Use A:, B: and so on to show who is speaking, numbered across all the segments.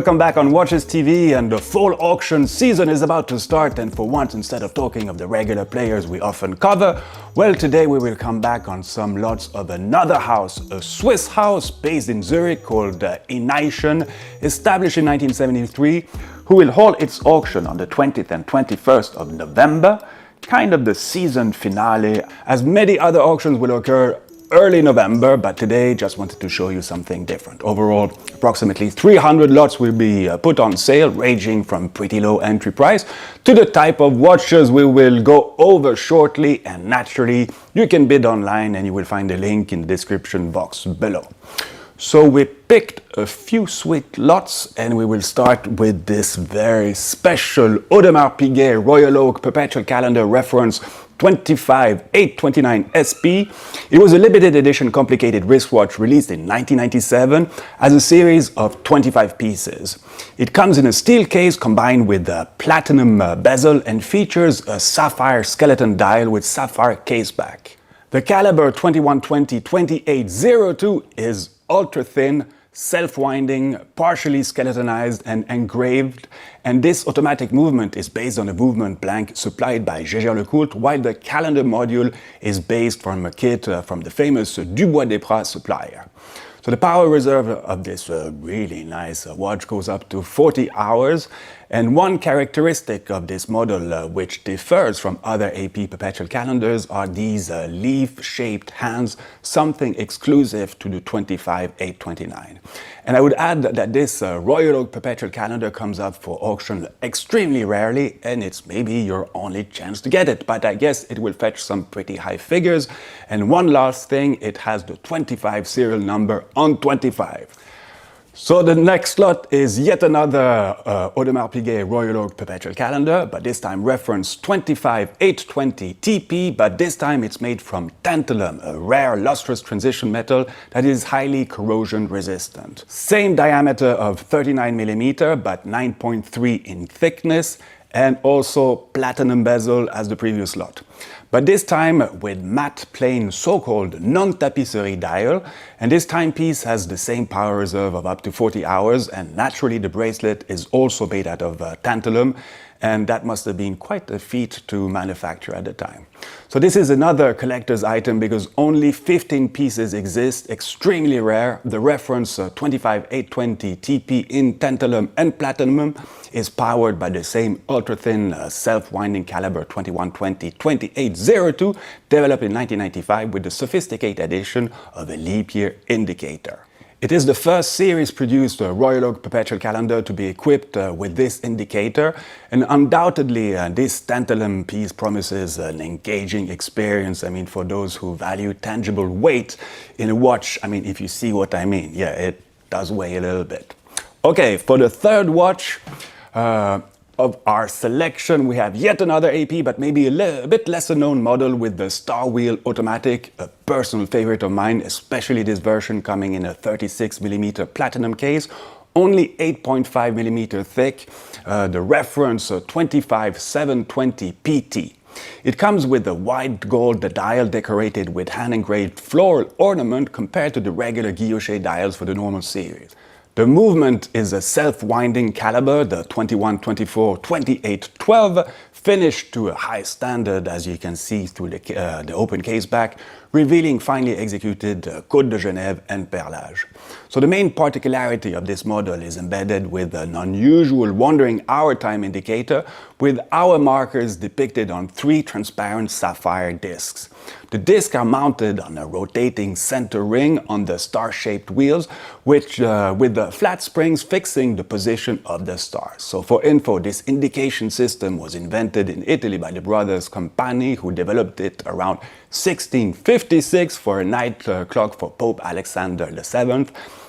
A: welcome back on Watches TV, and the fall auction season is about to start, and for once, instead of talking of the regular players we often cover, well, today we will come back on some lots of another house, a Swiss house based in Zurich called Ination, established in 1973, who will hold its auction on the 20th and 21st of November, kind of the season finale, as many other auctions will occur early November, but today just wanted to show you something different. Overall, approximately 300 lots will be put on sale, ranging from pretty low entry price to the type of watches we will go over shortly, and naturally you can bid online and you will find a link in the description box below. So we picked a few sweet lots, and we will start with this very special Audemars Piguet Royal Oak Perpetual Calendar reference 25829 SP. It was a limited edition complicated wristwatch released in 1997 as a series of 25 pieces. It comes in a steel case combined with a platinum bezel and features a sapphire skeleton dial with sapphire caseback. The caliber 2120-2802 is ultra thin, self-winding, partially skeletonized and engraved, and this automatic movement is based on a movement blank supplied by Jaeger-LeCoultre, while the calendar module is based from a kit from the famous Dubois Desprats supplier. So the power reserve of this really nice watch goes up to 40 hours, and one characteristic of this model which differs from other AP perpetual calendars are these leaf-shaped hands, something exclusive to the 25829. And I would add that this Royal Oak perpetual calendar comes up for auction extremely rarely, and it's maybe your only chance to get it, but I guess it will fetch some pretty high figures. And one last thing, it has the 25 serial number on 25. So the next lot is yet another Audemars Piguet Royal Oak Perpetual Calendar, but this time reference 25820 TP, but this time it's made from tantalum, a rare lustrous transition metal that is highly corrosion resistant. Same diameter of 39mm, but 9.3 in thickness, and also platinum bezel as the previous lot. But this time with matte plain so-called non-tapisserie dial, and this timepiece has the same power reserve of up to 40 hours, and naturally the bracelet is also made out of tantalum, and that must have been quite a feat to manufacture at the time. So this is another collector's item because only 15 pieces exist, extremely rare. The reference 25820 TP in tantalum and platinum is powered by the same ultra-thin self-winding caliber 2120-2802 developed in 1995 with the sophisticated addition of a leap year indicator. It is the first series-produced Royal Oak Perpetual Calendar to be equipped with this indicator, and undoubtedly this tantalum piece promises an engaging experience. I mean, for those who value tangible weight in a watch, I mean, if you see what I mean, yeah, it does weigh a little bit. Okay, for the third watch of our selection, we have yet another AP, but maybe a bit lesser known model with the Star Wheel Automatic, a personal favorite of mine, especially this version coming in a 36mm platinum case, only 8.5mm thick, the reference 25720 PT. It comes with a white gold dial decorated with hand-engraved floral ornament compared to the regular guilloche dials for the normal series. The movement is a self-winding caliber, the 2124-2812, finished to a high standard, as you can see through the open case back, revealing finely executed Côte de Genève and perlage. So the main particularity of this model is embedded with an unusual wandering hour time indicator with hour markers depicted on 3 transparent sapphire discs. The discs are mounted on a rotating center ring on the star-shaped wheels, which with the flat springs fixing the position of the stars. So for info, this indication system was invented in Italy by the brothers Campani, who developed it around 1656 for a night clock for Pope Alexander VII.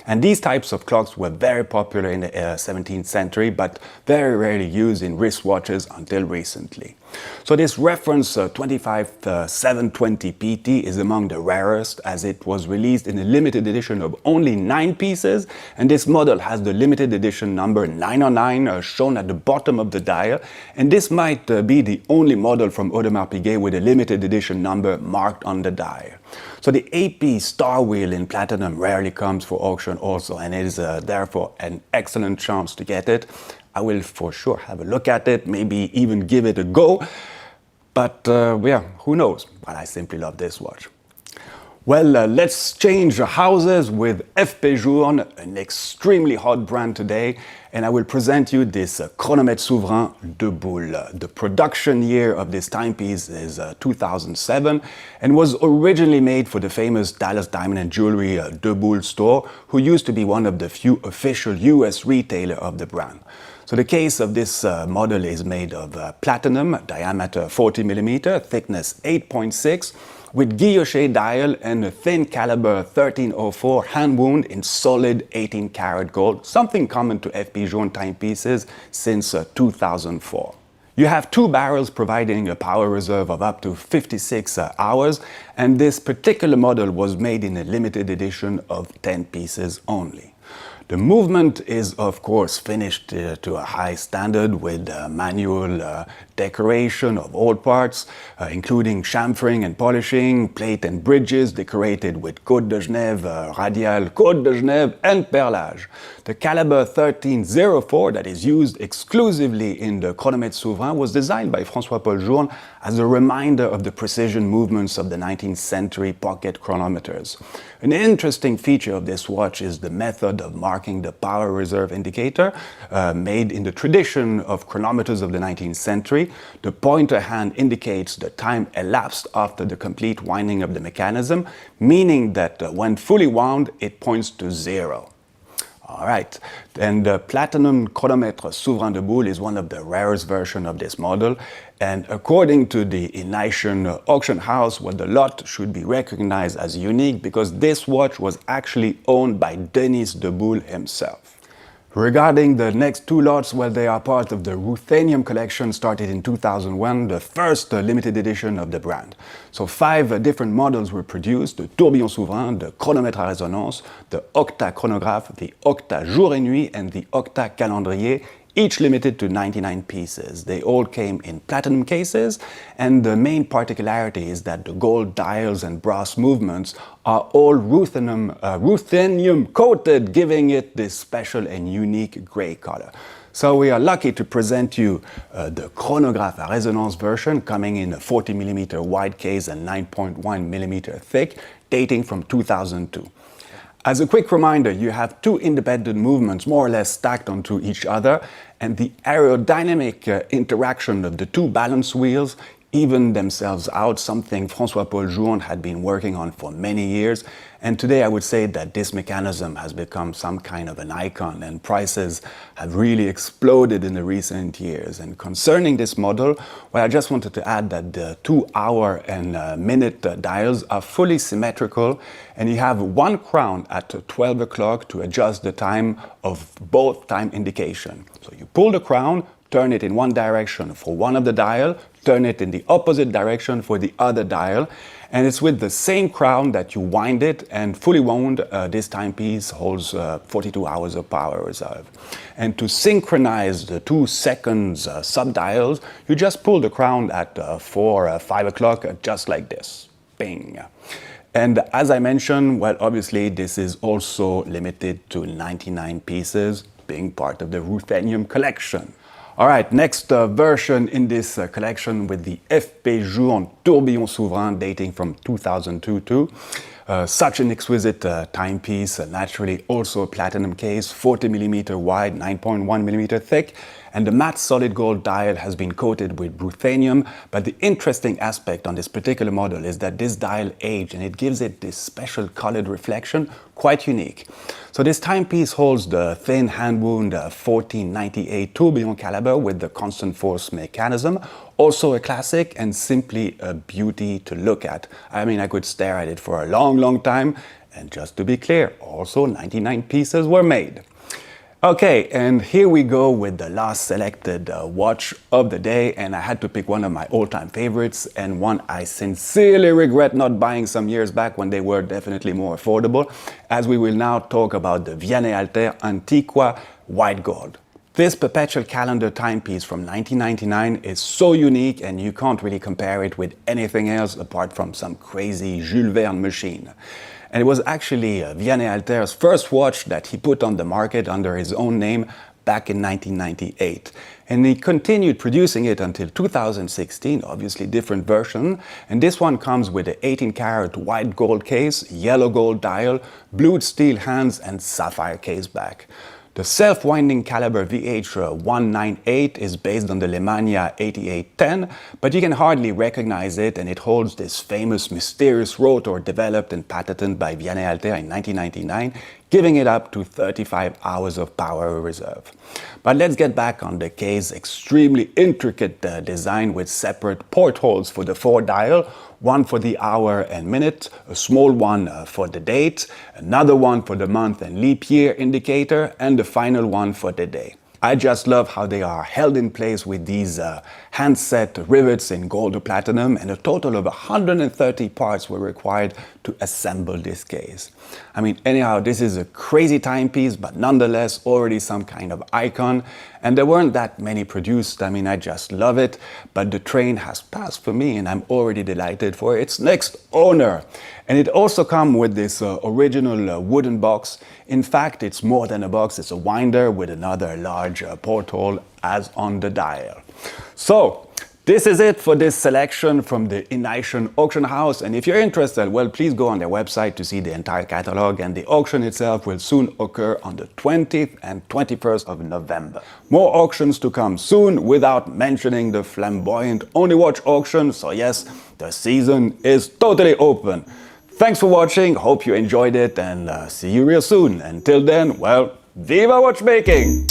A: And these types of clocks were very popular in the 17th century, but very rarely used in wristwatches until recently. So this reference 25720 PT is among the rarest, as it was released in a limited edition of only 9 pieces, and this model has the limited edition number 909 shown at the bottom of the dial, and this might be the only model from Audemars Piguet with a limited edition number marked on the dial. So the AP star wheel in platinum rarely comes for auction also, and it is therefore an excellent chance to get it. I will for sure have a look at it, maybe even give it a go. But yeah, who knows? But I simply love this watch. Well, let's change houses with FP Journe, an extremely hot brand today, and I will present you this Chronomètre Souverain de Boulle. The production year of this timepiece is 2007 and was originally made for the famous Dallas Diamond and Jewelry de Boulle store, who used to be one of the few official US retailer of the brand. So the case of this model is made of platinum, diameter 40 mm, thickness 8.6, with guilloche dial and a thin caliber 1304 hand wound in solid 18 karat gold, something common to FP Journe timepieces since 2004. You have 2 barrels providing a power reserve of up to 56 hours, and this particular model was made in a limited edition of 10 pieces only. The movement is, of course, finished to a high standard with manual decoration of all parts, including chamfering and polishing, plate and bridges decorated with Côte de Genève, radial Côte de Genève, and perlage. The caliber 1304 that is used exclusively in the Chronomètre Souverain was designed by François-Paul Journe as a reminder of the precision movements of the 19th century pocket chronometers. An interesting feature of this watch is the method of marking the power reserve indicator, made in the tradition of chronometers of the 19th century. The pointer hand indicates the time elapsed after the complete winding of the mechanism, meaning that when fully wound, it points to 0. All right, and the Platinum Chronomètre Souverain de Boulle is one of the rarest versions of this model, and according to the Ination auction house, well, the lot should be recognized as unique because this watch was actually owned by Denis de Boulle himself. Regarding the next 2 lots, well, they are part of the Ruthenium collection started in 2001, the first limited edition of the brand. So 5 different models were produced: the Tourbillon Souverain, the Chronomètre à résonance, the Octa Chronographe, the Octa Jour et Nuit, and the Octa Calendrier, each limited to 99 pieces. They all came in platinum cases, and the main particularity is that the gold dials and brass movements are all ruthenium coated, giving it this special and unique gray color. So we are lucky to present you the Chronographe à résonance version, coming in a 40 mm wide case and 9.1 mm thick, dating from 2002. As a quick reminder, you have 2 independent movements more or less stacked onto each other, and the aerodynamic interaction of the 2 balance wheels even themselves out, something François-Paul Journe had been working on for many years. And today I would say that this mechanism has become some kind of an icon, and prices have really exploded in the recent years. And concerning this model, well, I just wanted to add that the 2-hour and minute dials are fully symmetrical, and you have 1 crown at 12 o'clock to adjust the time of both time indication. So you pull the crown, turn it in one direction for one of the dial, turn it in the opposite direction for the other dial, and it's with the same crown that you wind it, and fully wound, this timepiece holds 42 hours of power reserve. And to synchronize the 2 seconds sub-dials, you just pull the crown at 4 or 5 o'clock, just like this. Bing! And as I mentioned, well, obviously this is also limited to 99 pieces, being part of the Ruthenium collection. All right, next version in this collection with the FP Journe Tourbillon Souverain, dating from 2002 too. Such an exquisite timepiece, naturally also a platinum case, 40 mm wide, 9.1 mm thick, and the matte solid gold dial has been coated with ruthenium. But the interesting aspect on this particular model is that this dial aged, and it gives it this special colored reflection, quite unique. So this timepiece holds the thin hand wound 1498 tourbillon caliber with the constant force mechanism. Also a classic and simply a beauty to look at. I mean, I could stare at it for a long time. And just to be clear, also 99 pieces were made. Okay, and here we go with the last selected watch of the day, and I had to pick one of my all-time favorites and one I sincerely regret not buying some years back when they were definitely more affordable, as we will now talk about the Vianney Alter Antiqua White Gold. This perpetual calendar timepiece from 1999 is so unique and you can't really compare it with anything else apart from some crazy Jules Verne machine. And it was actually Vianney Alter's first watch that he put on the market under his own name back in 1998. And he continued producing it until 2016, obviously different version. And this one comes with an 18-karat white gold case, yellow gold dial, blued steel hands and sapphire case back. The self-winding caliber VH198 is based on the Lemania 8810, but you can hardly recognize it, and it holds this famous mysterious rotor developed and patented by Vianney Alter in 1999, giving it up to 35 hours of power reserve. But let's get back on the case. Extremely intricate design with separate portholes for the 4-dial, one for the hour and minute, a small one for the date, another one for the month and leap year indicator, and the final one for the day. I just love how they are held in place with these handset rivets in gold or platinum, and a total of 130 parts were required to assemble this case. I mean, anyhow, this is a crazy timepiece, but nonetheless already some kind of icon, and there weren't that many produced. I mean, I just love it, but the train has passed for me and I'm already delighted for its next owner. And it also comes with this original wooden box. In fact, it's more than a box, it's a winder with another large porthole as on the dial. So, this is it for this selection from the Ination Auction House, and if you're interested, well, please go on their website to see the entire catalog, and the auction itself will soon occur on the 20th and 21st of November. More auctions to come soon, without mentioning the flamboyant Only Watch auction, so yes, the season is totally open. Thanks for watching, hope you enjoyed it, and see you real soon. Until then, well, viva watchmaking!